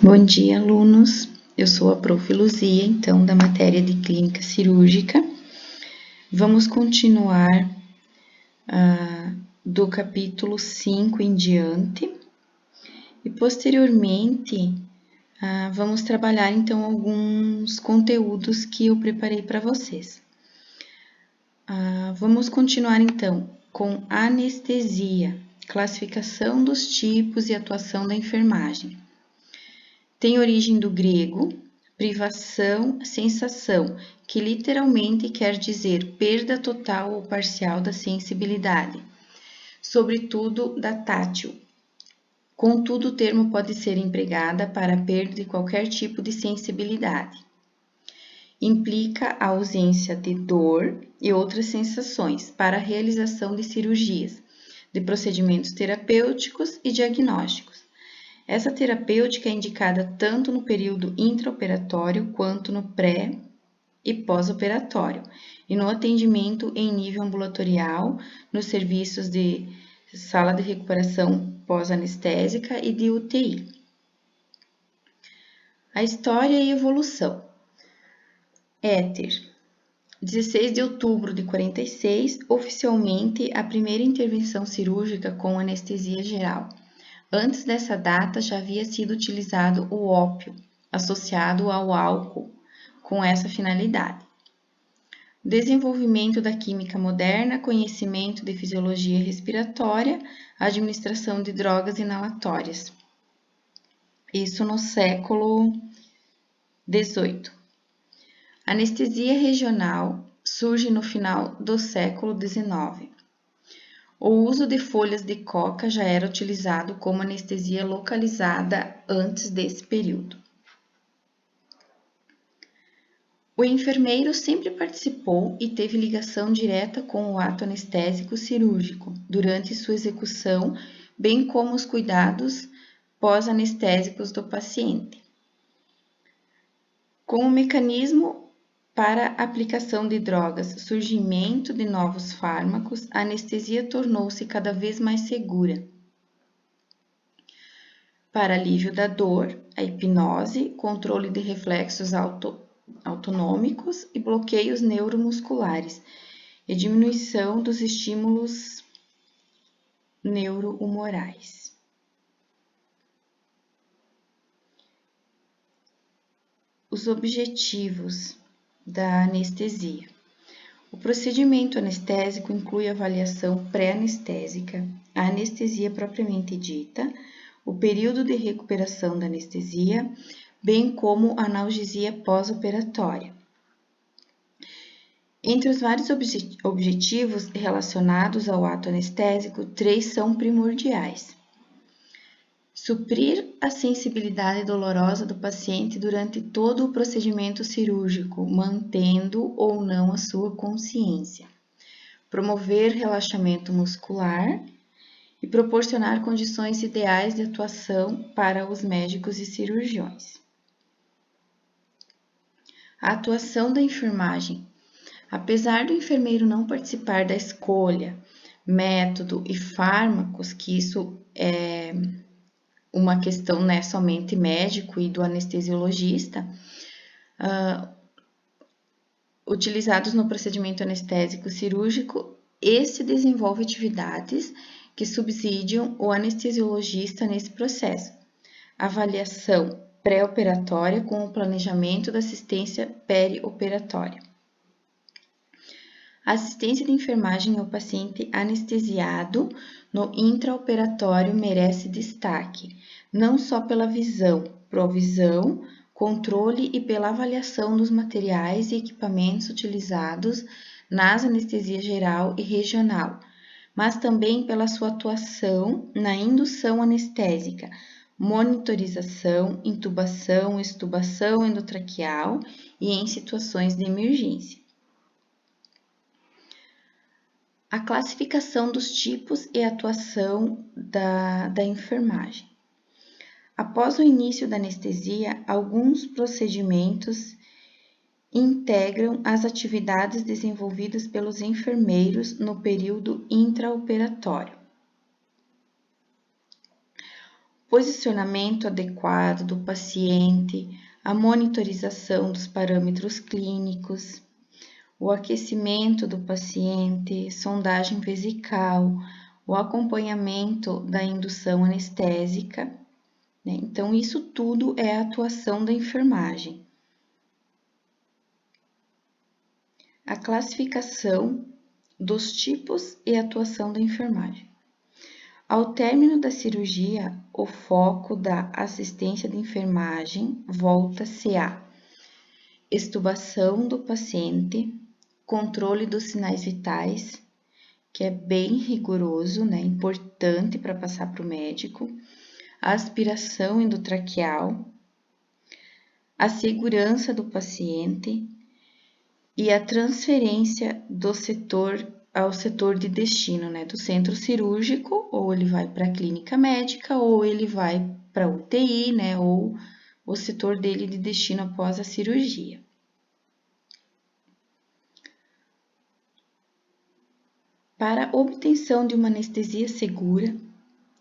Bom dia, alunos. Eu sou a Prof. Luzia, então, da matéria de Clínica Cirúrgica. Vamos continuar do capítulo 5 em diante e, posteriormente, vamos trabalhar, então, alguns conteúdos que eu preparei para vocês. Vamos continuar, então, com anestesia, classificação dos tipos e atuação da enfermagem. Tem origem do grego, privação, sensação, que literalmente quer dizer perda total ou parcial da sensibilidade, sobretudo da tátil. Contudo, o termo pode ser empregado para a perda de qualquer tipo de sensibilidade. Implica a ausência de dor e outras sensações para a realização de cirurgias, de procedimentos terapêuticos e diagnósticos. Essa terapêutica é indicada tanto no período intraoperatório quanto no pré e pós-operatório, e no atendimento em nível ambulatorial, nos serviços de sala de recuperação pós-anestésica e de UTI. A história e evolução. Éter. 16 de outubro de 46, oficialmente a primeira intervenção cirúrgica com anestesia geral. Antes dessa data, já havia sido utilizado o ópio, associado ao álcool, com essa finalidade. Desenvolvimento da química moderna, conhecimento de fisiologia respiratória, administração de drogas inalatórias. Isso no século XVIII. Anestesia regional surge no final do século XIX. O uso de folhas de coca já era utilizado como anestesia localizada antes desse período. O enfermeiro sempre participou e teve ligação direta com o ato anestésico cirúrgico durante sua execução, bem como os cuidados pós-anestésicos do paciente. Com o mecanismo para aplicação de drogas, surgimento de novos fármacos, a anestesia tornou-se cada vez mais segura. Para alívio da dor, a hipnose, controle de reflexos autonômicos e bloqueios neuromusculares e diminuição dos estímulos neurohumorais. Os objetivos da anestesia. O procedimento anestésico inclui a avaliação pré-anestésica, a anestesia propriamente dita, o período de recuperação da anestesia, bem como a analgesia pós-operatória. Entre os vários objetivos relacionados ao ato anestésico, 3 são primordiais. Suprir a sensibilidade dolorosa do paciente durante todo o procedimento cirúrgico, mantendo ou não a sua consciência. Promover relaxamento muscular e proporcionar condições ideais de atuação para os médicos e cirurgiões. A atuação da enfermagem. Apesar do enfermeiro não participar da escolha, método e fármacos, que isso é uma questão somente médico e do anestesiologista, utilizados no procedimento anestésico cirúrgico, esse desenvolve atividades que subsidiam o anestesiologista nesse processo. Avaliação pré-operatória com o planejamento da assistência perioperatória. A assistência de enfermagem ao paciente anestesiado no intraoperatório merece destaque, não só pela visão, provisão, controle e pela avaliação dos materiais e equipamentos utilizados nas anestesia geral e regional, mas também pela sua atuação na indução anestésica, monitorização, intubação, extubação endotraqueal e em situações de emergência. A classificação dos tipos e atuação da enfermagem. Após o início da anestesia, alguns procedimentos integram as atividades desenvolvidas pelos enfermeiros no período intraoperatório. posicionamento adequado do paciente, a monitorização dos parâmetros clínicos, o aquecimento do paciente, sondagem vesical, o acompanhamento da indução anestésica, né? Então, isso tudo é a atuação da enfermagem. A classificação dos tipos e atuação da enfermagem. Ao término da cirurgia, o foco da assistência de enfermagem volta-se a extubação do paciente, controle dos sinais vitais, que é bem rigoroso, né? Importante para passar para o médico, a aspiração endotraqueal, a segurança do paciente e a transferência do setor ao setor de destino, né? Do centro cirúrgico, ou ele vai para a clínica médica, ou ele vai para a UTI, né? Ou o setor dele de destino após a cirurgia. Para a obtenção de uma anestesia segura,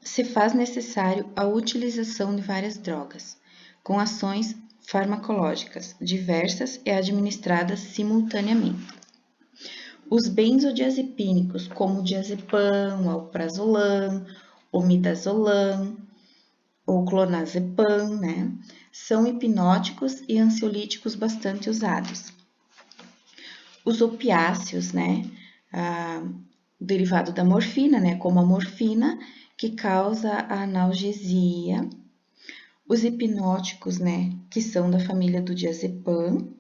se faz necessário a utilização de várias drogas, com ações farmacológicas diversas e administradas simultaneamente. Os benzodiazepínicos, como o diazepam, o alprazolam, o midazolam, ou clonazepam, né, são hipnóticos e ansiolíticos bastante usados. Os opiáceos, né, derivado da morfina, né, como a morfina, que causa a analgesia. Os hipnóticos, né, que são da família do diazepam.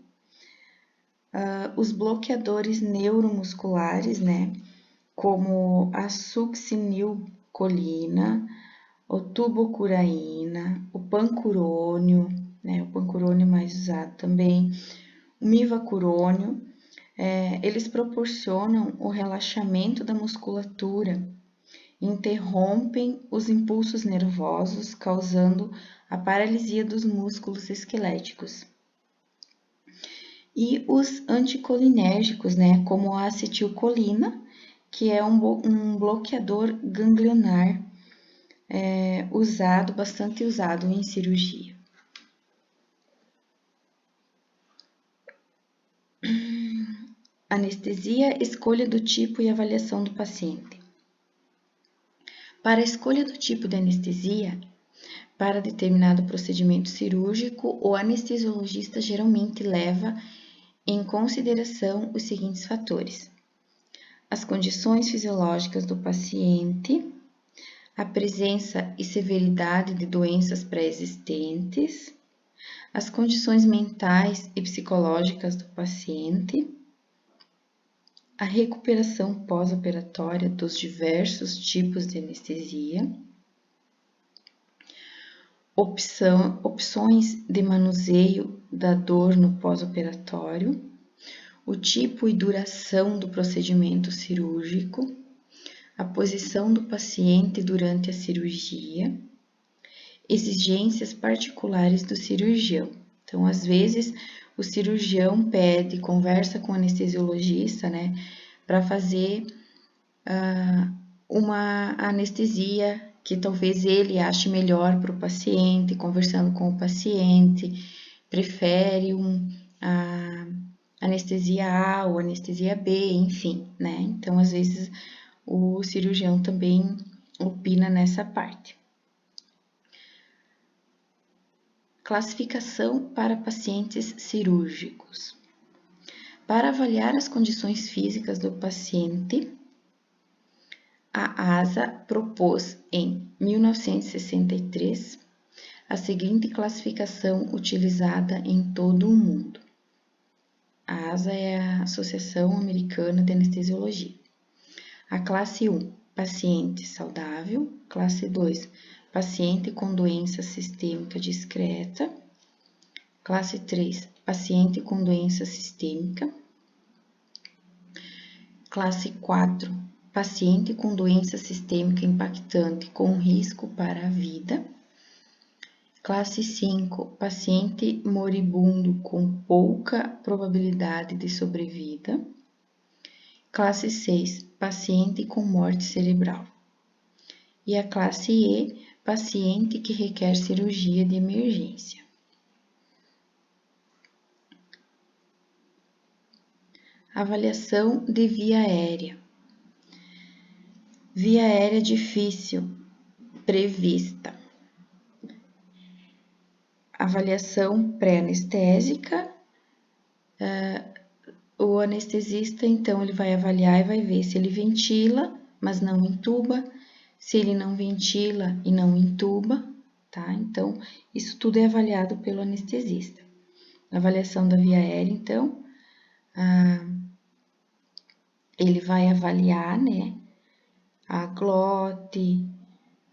Os bloqueadores neuromusculares, né, como a succinilcolina, o tubocuraína, o pancurônio, né, o pancurônio mais usado também, o mivacurônio, eles proporcionam o relaxamento da musculatura, interrompem os impulsos nervosos, causando a paralisia dos músculos esqueléticos. E os anticolinérgicos, né, como a acetilcolina, que é um bloqueador ganglionar, bastante usado em cirurgia. Anestesia, escolha do tipo e avaliação do paciente. Para a escolha do tipo de anestesia, para determinado procedimento cirúrgico, o anestesiologista geralmente leva em consideração os seguintes fatores: as condições fisiológicas do paciente, a presença e severidade de doenças pré-existentes, as condições mentais e psicológicas do paciente, a recuperação pós-operatória dos diversos tipos de anestesia, opções de manuseio da dor no pós-operatório, o tipo e duração do procedimento cirúrgico, a posição do paciente durante a cirurgia, exigências particulares do cirurgião. Então, às vezes, o cirurgião conversa com o anestesiologista, né, para fazer uma anestesia que talvez ele ache melhor para o paciente, conversando com o paciente, prefere a anestesia A ou anestesia B, enfim, né? Então, às vezes, o cirurgião também opina nessa parte. Classificação para pacientes cirúrgicos. Para avaliar as condições físicas do paciente, a ASA propôs em 1963 a seguinte classificação utilizada em todo o mundo. A ASA é a Associação Americana de Anestesiologia. A classe 1, paciente saudável. Classe 2, paciente com doença sistêmica discreta. Classe 3, paciente com doença sistêmica. Classe 4, paciente com doença sistêmica impactante com risco para a vida. Classe 5, paciente moribundo com pouca probabilidade de sobrevida. Classe 6, paciente com morte cerebral. E a classe E, paciente que requer cirurgia de emergência. Avaliação de via aérea. Via aérea difícil, prevista. Avaliação pré-anestésica. O anestesista, então, ele vai avaliar e vai ver se ele ventila, mas não intuba, se ele não ventila e não intuba, tá? Então, isso tudo é avaliado pelo anestesista. A avaliação da via aérea, então, ele vai avaliar, né, a glote,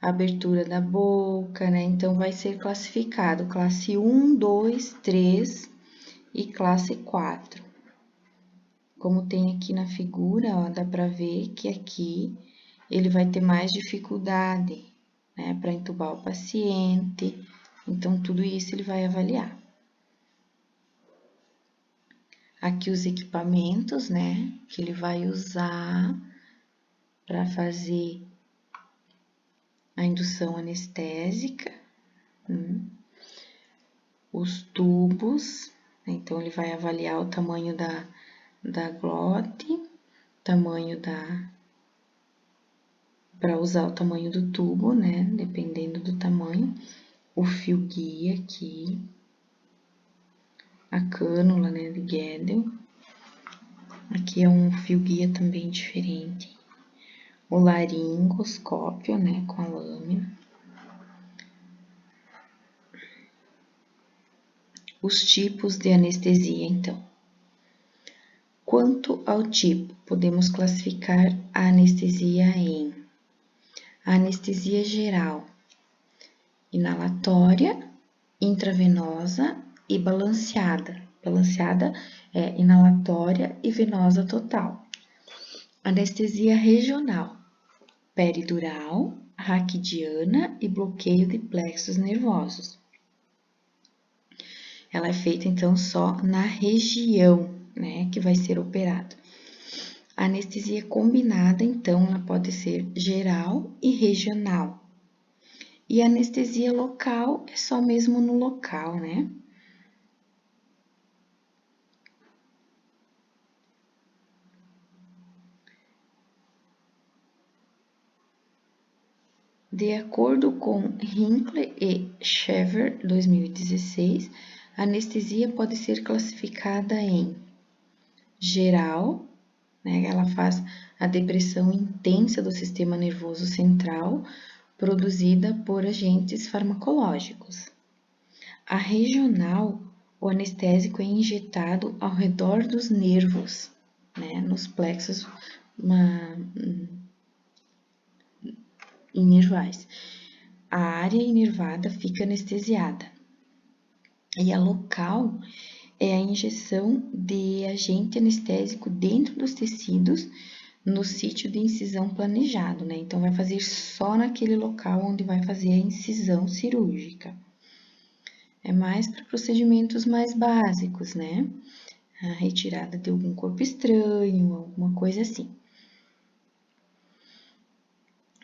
a abertura da boca, né? Então, vai ser classificado classe 1, 2, 3 e classe 4. Como tem aqui na figura, ó, dá pra ver que aqui ele vai ter mais dificuldade, né, para entubar o paciente. Então, tudo isso ele vai avaliar. Aqui os equipamentos, né, que ele vai usar para fazer a indução anestésica. Os tubos, então ele vai avaliar o tamanho da glote, tamanho para usar o tamanho do tubo, né, dependendo do tamanho. O fio guia aqui, a cânula, né, de Guedel. Aqui é um fio guia também diferente. O laringoscópio, né, com a lâmina. Os tipos de anestesia, então. Quanto ao tipo, podemos classificar a anestesia em a anestesia geral, inalatória, intravenosa e balanceada. Balanceada é inalatória e venosa total. Anestesia regional, peridural, raquidiana e bloqueio de plexos nervosos. Ela é feita, então, só na região, né, que vai ser operado. A anestesia combinada, então, ela pode ser geral e regional. E a anestesia local é só mesmo no local, né? De acordo com Hinckley e Shevver, 2016, a anestesia pode ser classificada em geral, né? Ela faz a depressão intensa do sistema nervoso central produzida por agentes farmacológicos. A regional, o anestésico é injetado ao redor dos nervos, né? Nos plexos inervais. A área inervada fica anestesiada. E a local é a injeção de agente anestésico dentro dos tecidos no sítio de incisão planejado, né? Então, vai fazer só naquele local onde vai fazer a incisão cirúrgica. É mais para procedimentos mais básicos, né? A retirada de algum corpo estranho, alguma coisa assim.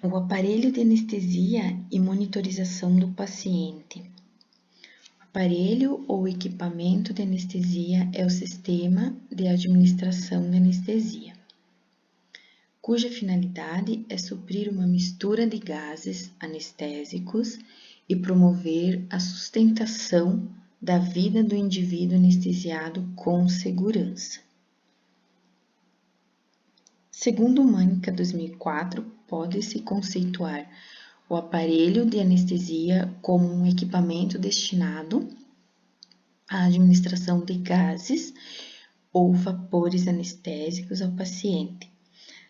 O aparelho de anestesia e monitorização do paciente. O aparelho ou equipamento de anestesia é o sistema de administração de anestesia, cuja finalidade é suprir uma mistura de gases anestésicos e promover a sustentação da vida do indivíduo anestesiado com segurança. Segundo Mânica 2004, pode-se conceituar o aparelho de anestesia como um equipamento destinado à administração de gases ou vapores anestésicos ao paciente,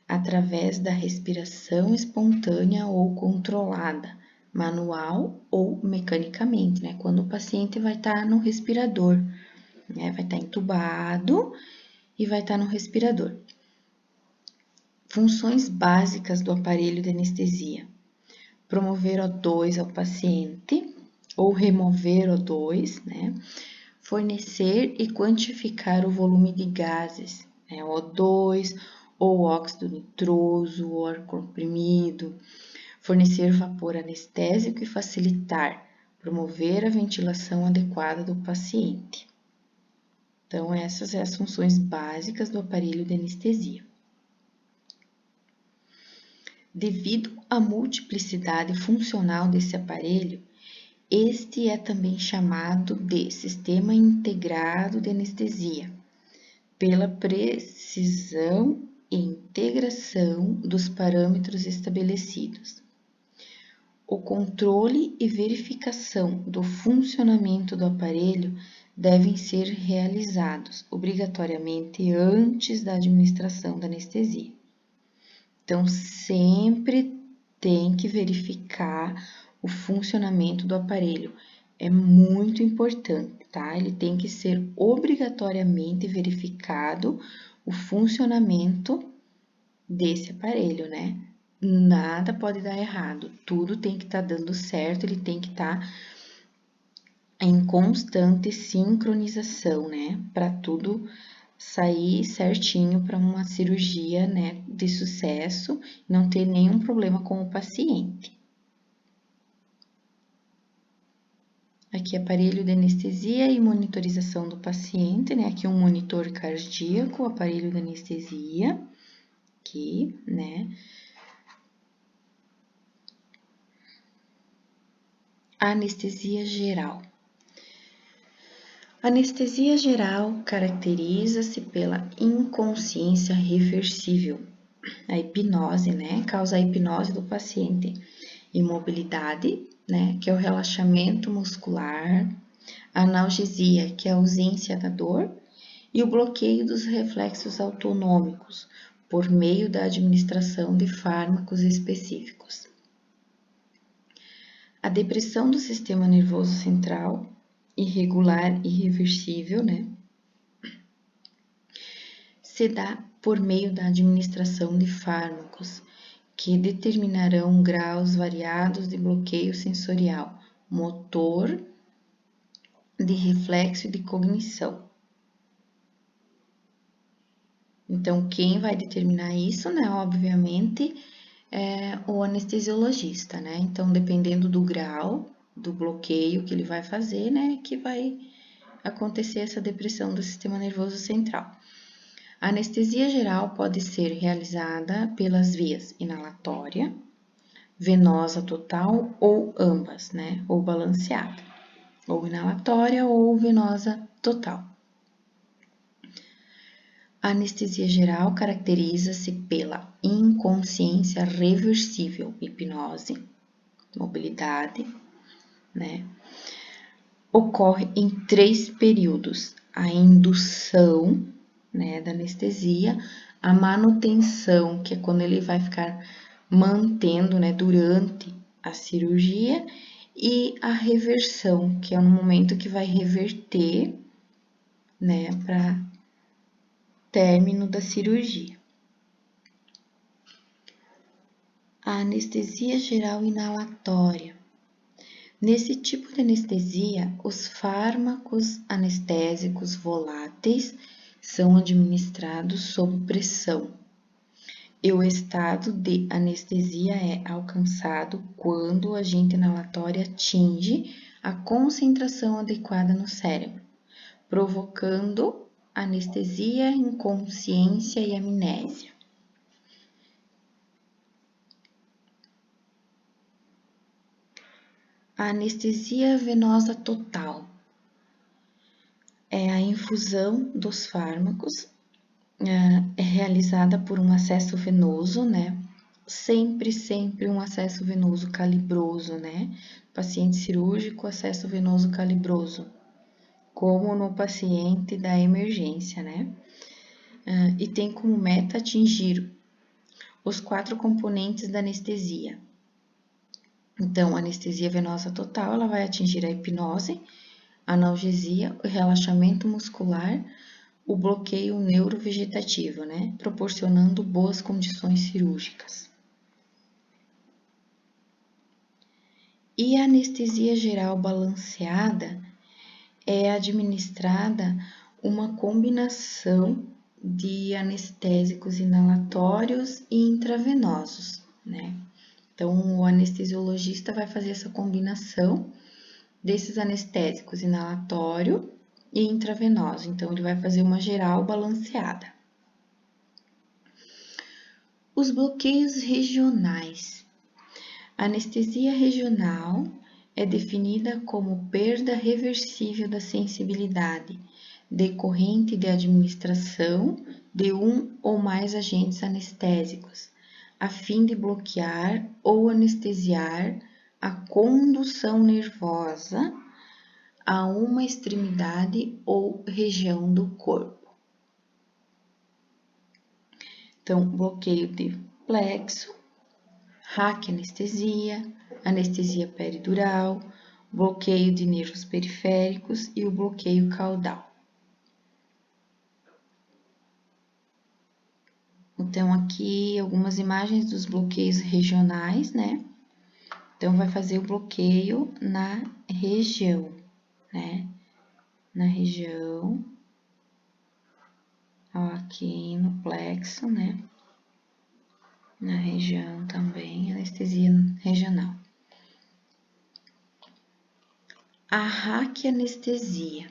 através da respiração espontânea ou controlada, manual ou mecanicamente, né? Quando o paciente vai estar no respirador, né? Vai estar entubado e vai estar no respirador. Funções básicas do aparelho de anestesia: promover O2 ao paciente ou remover O2, né? Fornecer e quantificar o volume de gases, né? O2 ou óxido nitroso, ou ar comprimido, fornecer vapor anestésico e facilitar, promover a ventilação adequada do paciente. Então, essas são as funções básicas do aparelho de anestesia. Devido à multiplicidade funcional desse aparelho, este é também chamado de Sistema Integrado de Anestesia, pela precisão e integração dos parâmetros estabelecidos. O controle e verificação do funcionamento do aparelho devem ser realizados obrigatoriamente antes da administração da anestesia. Então, sempre tem que verificar o funcionamento do aparelho. É muito importante, tá? Ele tem que ser obrigatoriamente verificado o funcionamento desse aparelho, né? Nada pode dar errado, tudo tem que estar dando certo, ele tem que estar em constante sincronização, né? Para tudo sair certinho para uma cirurgia, né, de sucesso, não ter nenhum problema com o paciente. Aqui, aparelho de anestesia e monitorização do paciente, né? Aqui um monitor cardíaco, aparelho de anestesia, aqui, né? Anestesia geral. A anestesia geral caracteriza-se pela inconsciência reversível. A hipnose, né, causa a hipnose do paciente. Imobilidade, né, que é o relaxamento muscular. A analgesia, que é a ausência da dor. E o bloqueio dos reflexos autonômicos, por meio da administração de fármacos específicos. A depressão do sistema nervoso central, irregular e irreversível, né? Se dá por meio da administração de fármacos, que determinarão graus variados de bloqueio sensorial, motor, de reflexo e de cognição. Então, quem vai determinar isso, né? Obviamente, é o anestesiologista, né? Então, dependendo do grau do bloqueio que ele vai fazer, né? Que vai acontecer essa depressão do sistema nervoso central. A anestesia geral pode ser realizada pelas vias inalatória, venosa total ou ambas, né? Ou balanceada, ou inalatória ou venosa total. A anestesia geral caracteriza-se pela inconsciência reversível, hipnose, mobilidade, né? Ocorre em 3 períodos: a indução, né, da anestesia, a manutenção, que é quando ele vai ficar mantendo, né, durante a cirurgia, e a reversão, que é no momento que vai reverter, né, para término da cirurgia. A anestesia geral inalatória. Nesse tipo de anestesia, os fármacos anestésicos voláteis são administrados sob pressão, e o estado de anestesia é alcançado quando o agente inalatório atinge a concentração adequada no cérebro, provocando anestesia, inconsciência e amnésia. A anestesia venosa total é a infusão dos fármacos, é realizada por um acesso venoso, né? Sempre um acesso venoso calibroso, né? Paciente cirúrgico, acesso venoso calibroso, como no paciente da emergência, né? E tem como meta atingir os 4 componentes da anestesia. Então, a anestesia venosa total, ela vai atingir a hipnose, a analgesia, o relaxamento muscular, o bloqueio neurovegetativo, né? Proporcionando boas condições cirúrgicas. E a anestesia geral balanceada é administrada uma combinação de anestésicos inalatórios e intravenosos, né? Então, o anestesiologista vai fazer essa combinação desses anestésicos inalatório e intravenoso. Então, ele vai fazer uma geral balanceada. Os bloqueios regionais. A anestesia regional é definida como perda reversível da sensibilidade, decorrente de administração de um ou mais agentes anestésicos, a fim de bloquear ou anestesiar a condução nervosa a uma extremidade ou região do corpo. Então, bloqueio de plexo, raquianestesia, anestesia peridural, bloqueio de nervos periféricos e o bloqueio caudal. Então, aqui algumas imagens dos bloqueios regionais, né? Então, vai fazer o bloqueio na região, né? Na região, ó, aqui no plexo, né? Na região também, anestesia regional. A raquianestesia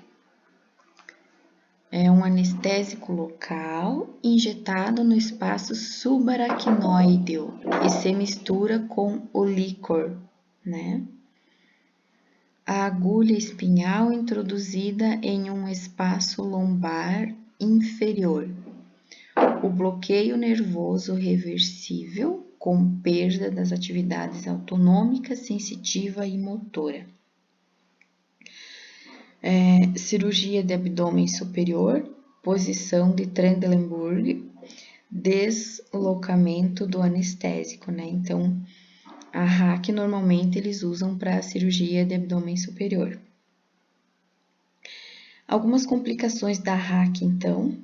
é um anestésico local injetado no espaço subaracnoideo e se mistura com o líquor, né? A agulha espinhal introduzida em um espaço lombar inferior. O bloqueio nervoso reversível com perda das atividades autonômica, sensitiva e motora. Cirurgia de abdômen superior, posição de Trendelenburg, deslocamento do anestésico, né? Então, a RAC normalmente eles usam para cirurgia de abdômen superior. Algumas complicações da RAC, então,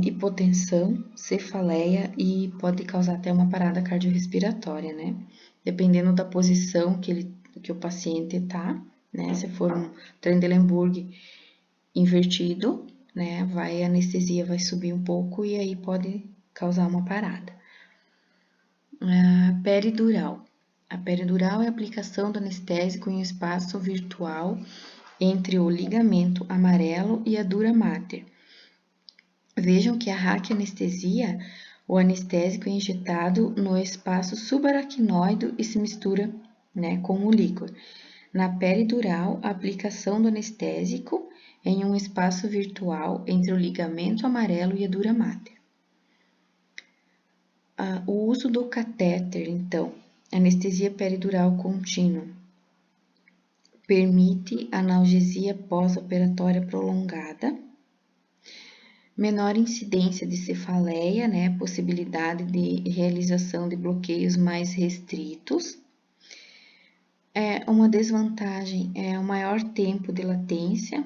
hipotensão, cefaleia e pode causar até uma parada cardiorrespiratória, né? Dependendo da posição que o paciente tá, né? Se for um Trendelenburg invertido, né? A anestesia vai subir um pouco e aí pode causar uma parada. A peridural. A peridural é a aplicação do anestésico em um espaço virtual entre o ligamento amarelo e a dura mater. Vejam que a raquianestesia, o anestésico é injetado no espaço subaracnoide e se mistura, né, com o líquor. Na peridural, a aplicação do anestésico em um espaço virtual entre o ligamento amarelo e a dura mater. O uso do catéter, então, anestesia peridural contínua, permite analgesia pós-operatória prolongada, menor incidência de cefaleia, né, possibilidade de realização de bloqueios mais restritos. Uma desvantagem é o maior tempo de latência,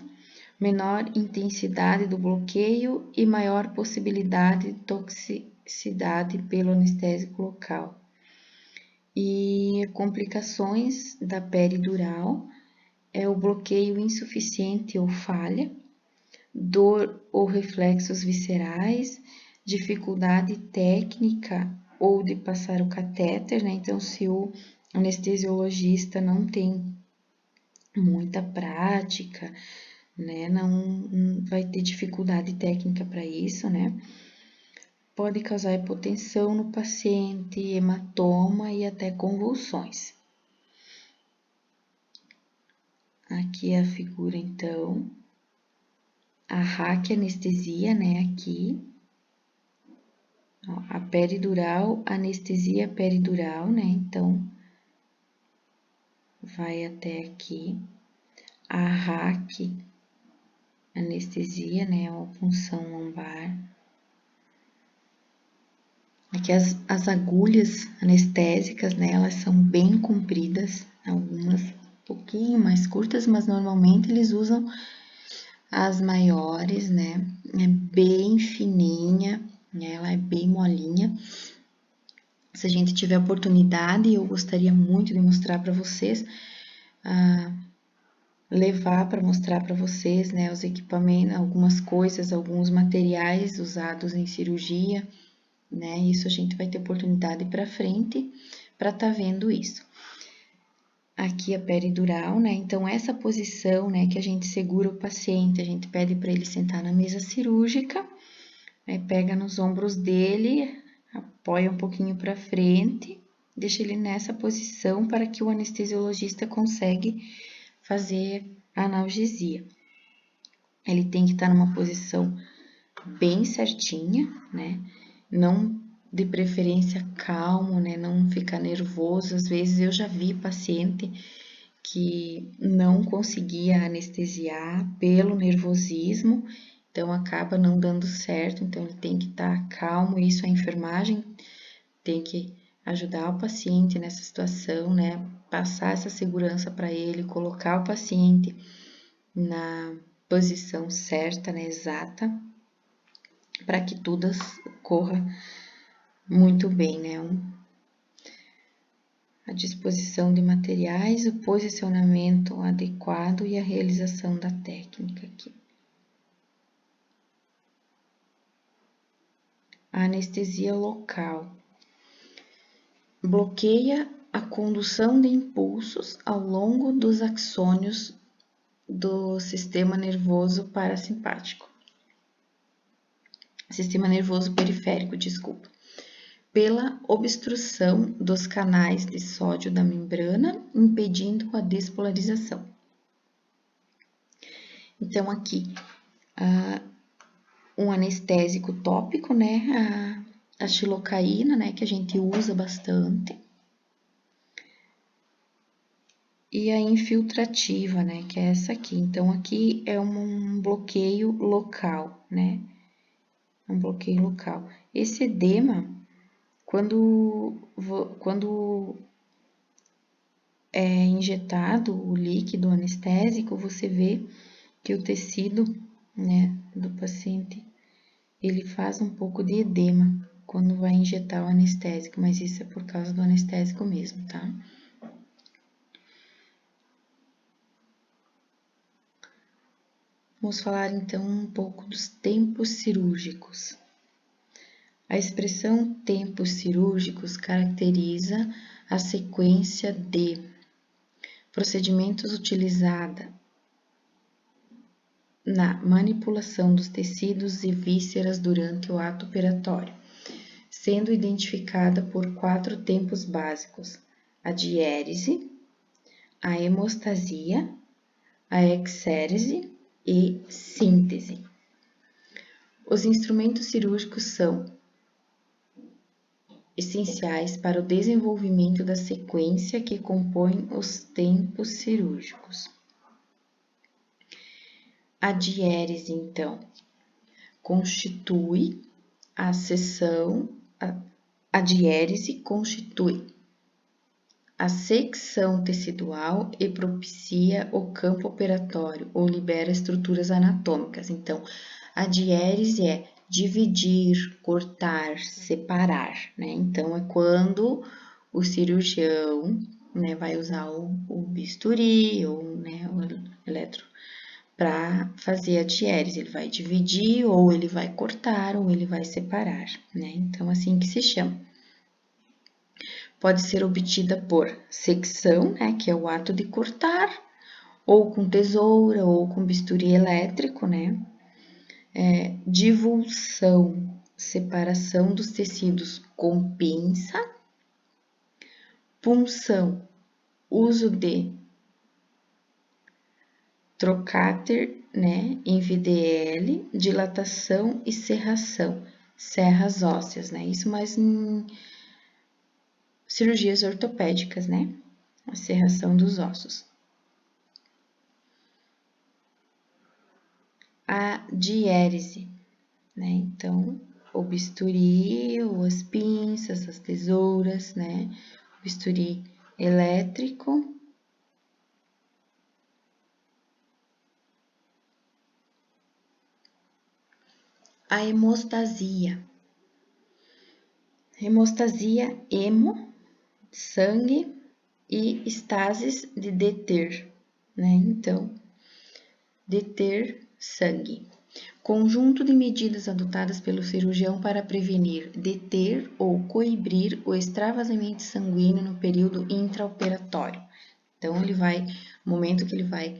menor intensidade do bloqueio e maior possibilidade de toxicidade pelo anestésico local. E complicações da peridural é o bloqueio insuficiente ou falha, dor ou reflexos viscerais, dificuldade técnica ou de passar o catéter, né? Então, se o anestesiologista não tem muita prática, né? Não vai ter dificuldade técnica para isso, né? Pode causar hipotensão no paciente, hematoma e até convulsões. Aqui é a figura, então, a raquianestesia, né, aqui, ó, a peridural, anestesia peridural, né, então, vai até aqui, a raquianestesia, né, a punção lombar. Aqui as agulhas anestésicas, né, elas são bem compridas, algumas um pouquinho mais curtas, mas normalmente eles usam as maiores, né? É bem fininha, né? Ela é bem molinha. Se a gente tiver oportunidade, eu gostaria muito de mostrar para vocês, levar para mostrar para vocês, né? Os equipamentos, algumas coisas, alguns materiais usados em cirurgia, né? Isso a gente vai ter oportunidade para frente, para estar vendo isso. Aqui a peridural, né? Então, essa posição, né, que a gente segura o paciente, a gente pede para ele sentar na mesa cirúrgica, né, pega nos ombros dele, apoia um pouquinho para frente, deixa ele nessa posição para que o anestesiologista consiga fazer a analgesia. Ele tem que estar numa posição bem certinha, né? Não, de preferência, calmo, né? Não ficar nervoso. Às vezes eu já vi paciente que não conseguia anestesiar pelo nervosismo, então acaba não dando certo. Então ele tem que estar calmo. Isso a enfermagem tem que ajudar o paciente nessa situação, né? Passar essa segurança para ele, colocar o paciente na posição certa, né? Exata, para que tudo corra muito bem, né? A disposição de materiais, o posicionamento adequado e a realização da técnica aqui. A anestesia local bloqueia a condução de impulsos ao longo dos axônios do sistema nervoso parasimpático. Sistema nervoso periférico, desculpa. Pela obstrução dos canais de sódio da membrana, impedindo a despolarização. Então, aqui, um anestésico tópico, né, a xilocaína, né, que a gente usa bastante. E a infiltrativa, né, que é essa aqui. Então, aqui é um bloqueio local, né, um bloqueio local. Esse edema, quando é injetado o líquido anestésico, você vê que o tecido, né, do paciente, ele faz um pouco de edema quando vai injetar o anestésico, mas isso é por causa do anestésico mesmo, tá? Vamos falar então um pouco dos tempos cirúrgicos. A expressão tempos cirúrgicos caracteriza a sequência de procedimentos utilizada na manipulação dos tecidos e vísceras durante o ato operatório, sendo identificada por 4 tempos básicos: a diérese, a hemostasia, a exérese e síntese. Os instrumentos cirúrgicos são essenciais para o desenvolvimento da sequência que compõe os tempos cirúrgicos. A diérese, então, constitui a seção, a diérese constitui a secção tecidual e propicia o campo operatório ou libera estruturas anatômicas. Então, a diérese é dividir, cortar, separar, né? Então, é quando o cirurgião, né, vai usar o bisturi ou, né, o eletro para fazer a diérese. Ele vai dividir, ou ele vai cortar, ou ele vai separar, né? Então, assim que se chama. Pode ser obtida por secção, né, que é o ato de cortar, ou com tesoura, ou com bisturi elétrico, né? Divulsão, separação dos tecidos com pinça. Punção, uso de trocáter, né, em VDL, dilatação e serração, serras ósseas, né? Isso mais em cirurgias ortopédicas, né? A serração dos ossos. A diérese, né? Então, o bisturi, ou as pinças, as tesouras, né? O bisturi elétrico. A hemostasia. Hemostasia, hemo, sangue, e estases de deter, né? Então, deter sangue. Conjunto de medidas adotadas pelo cirurgião para prevenir, deter ou coibir o extravasamento sanguíneo no período intraoperatório. Então, no momento que ele vai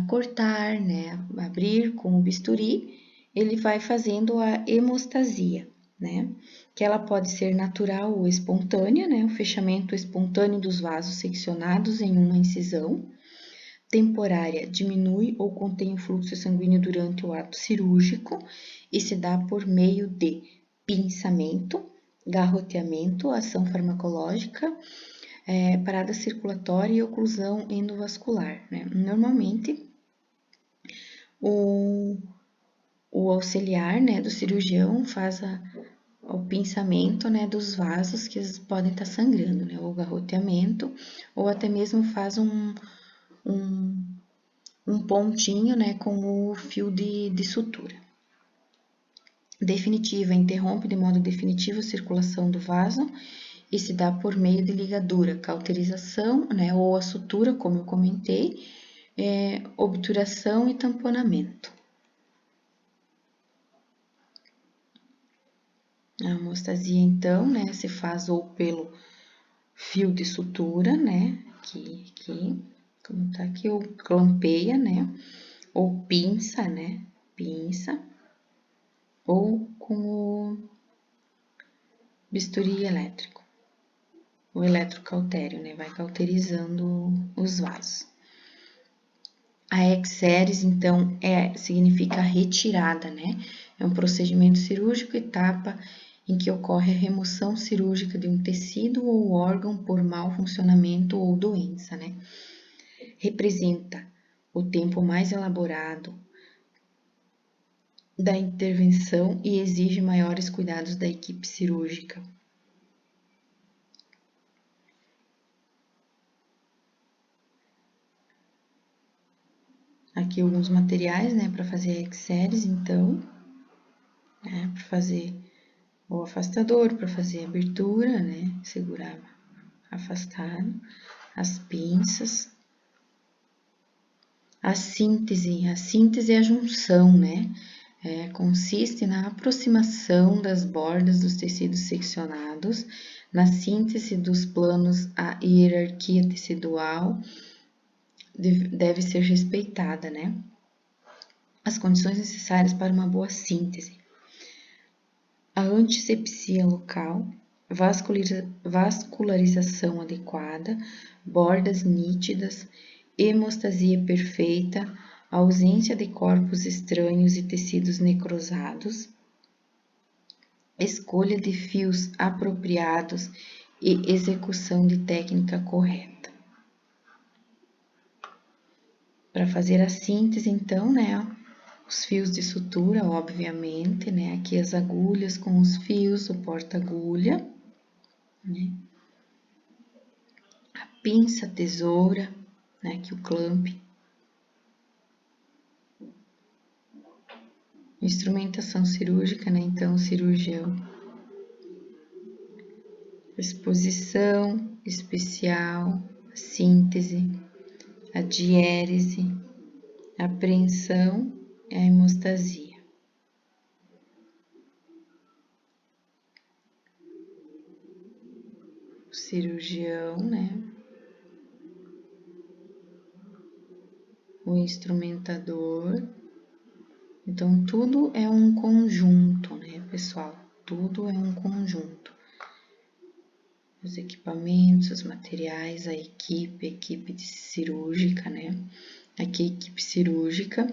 cortar, né, abrir com o bisturi, ele vai fazendo a hemostasia, né, que ela pode ser natural ou espontânea, né, o fechamento espontâneo dos vasos seccionados em uma incisão. Temporária, diminui ou contém o fluxo sanguíneo durante o ato cirúrgico e se dá por meio de pinçamento, garroteamento, ação farmacológica, parada circulatória e oclusão endovascular, né? Normalmente, o auxiliar, né, do cirurgião faz o pinçamento, né, dos vasos que podem estar sangrando, né, ou garroteamento, ou até mesmo faz um pontinho, né, com o fio de sutura. Definitiva, interrompe de modo definitivo a circulação do vaso e se dá por meio de ligadura, cauterização, né, ou a sutura, como eu comentei, obturação e tamponamento. A hemostasia, então, né, se faz ou pelo fio de sutura, né, como tá aqui, ou clampeia, né, ou pinça, né, ou com o bisturi elétrico, o eletrocautério, né, vai cauterizando os vasos. A exeres, então, significa retirada, né, é um procedimento cirúrgico, etapa em que ocorre a remoção cirúrgica de um tecido ou órgão por mau funcionamento ou doença, né. Representa o tempo mais elaborado da intervenção e exige maiores cuidados da equipe cirúrgica. Aqui alguns materiais, né, para fazer a exeres, então, né, para fazer o afastador, para fazer a abertura, né, segurar afastado, as pinças, a síntese é a junção, né, consiste na aproximação das bordas dos tecidos seccionados, na síntese dos planos, a hierarquia tecidual deve ser respeitada, né? As condições necessárias para uma boa síntese. A antisepsia local, vascularização adequada, bordas nítidas, hemostasia perfeita, ausência de corpos estranhos e tecidos necrosados, escolha de fios apropriados e execução de técnica correta. Para fazer a síntese, então, né, os fios de sutura, obviamente, né, aqui as agulhas com os fios, o porta-agulha, né, a pinça, tesoura, né, aqui o clamp, instrumentação cirúrgica, né, então, o cirurgião, exposição especial, síntese, a diérese, a apreensão e a hemostasia. O cirurgião, né, o instrumentador. Então, tudo é um conjunto, né, pessoal? Tudo é um conjunto. Os equipamentos, os materiais, a equipe cirúrgica, né? Aqui, a equipe cirúrgica.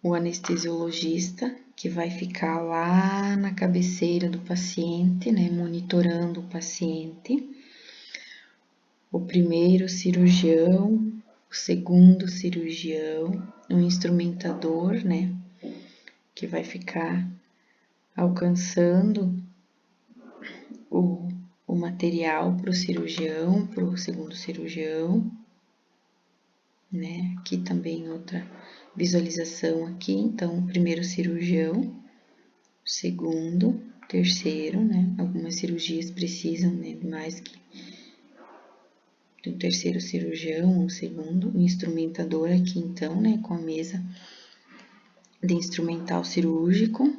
O anestesiologista, que vai ficar lá na cabeceira do paciente, né? Monitorando o paciente. O primeiro cirurgião, o segundo cirurgião, o instrumentador, né? Que vai ficar alcançando o material para o cirurgião, para o segundo cirurgião, né? Aqui também outra visualização aqui, então, o primeiro cirurgião, o segundo, terceiro, né? Algumas cirurgias precisam, né, mais que do terceiro cirurgião, ou segundo, o instrumentador aqui então, né, com a mesa de instrumental cirúrgico.